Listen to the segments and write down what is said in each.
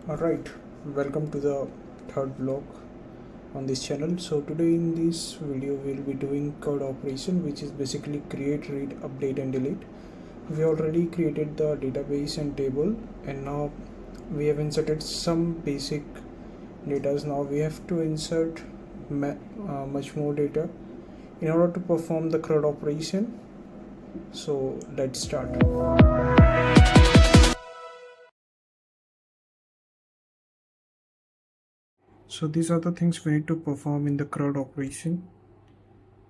Alright, welcome to the third vlog on this channel. So today in this video we'll be doing CRUD operation, which is basically create, read, update and delete. We already created the database and table, and now we have inserted some basic data. Now we have to insert much more data in order to perform the CRUD operation. So let's start. So these are the things we need to perform in the CRUD operation.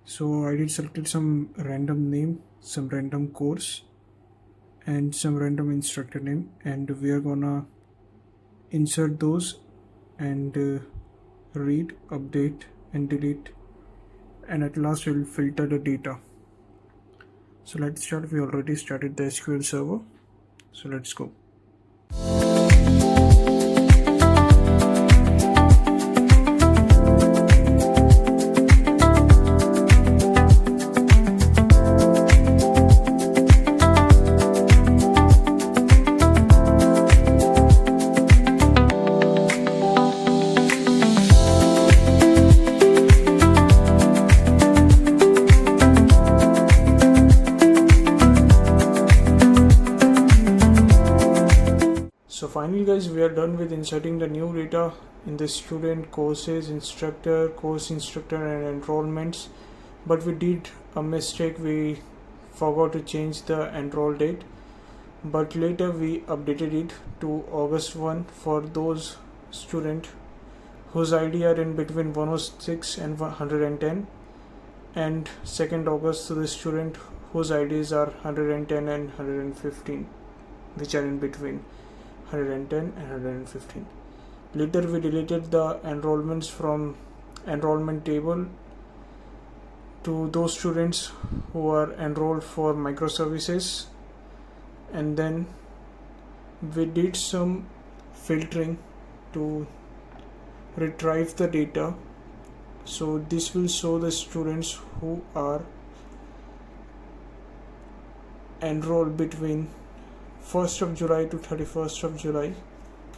So I did selected some random name, some random course and some random instructor name, and we are gonna insert those and read, update and delete, and at last we'll filter the data. So let's start. We already started the SQL server, so let's go. So finally guys, we are done with inserting the new data in the student, courses, instructor, course instructor and enrollments. But we did a mistake. We forgot to change the enroll date, but later we updated it to August 1 for those students whose ID are in between 106 and 110, and 2nd August to the student whose IDs are 110 and 115, which are in between 110 and 115. Later we deleted the enrollments from enrollment table to those students who are enrolled for microservices, and then we did some filtering to retrieve the data. So this will show the students who are enrolled between 1st of July to 31st of July,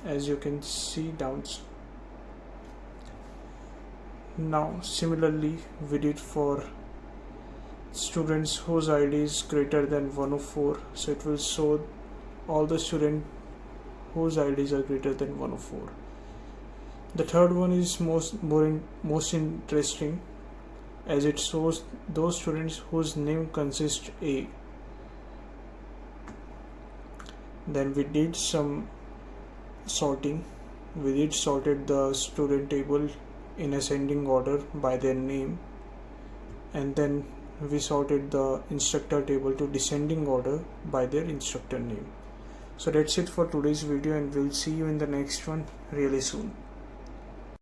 as you can see down. Now similarly we did for students whose ID is greater than 104, so it will show all the students whose IDs are greater than 104. The third one is most interesting, as it shows those students whose name consists A. Then we did some sorting. We did sorted the student table in ascending order by their name, and then we sorted the instructor table to descending order by their instructor name. So that's it for today's video, and we'll see you in the next one really soon.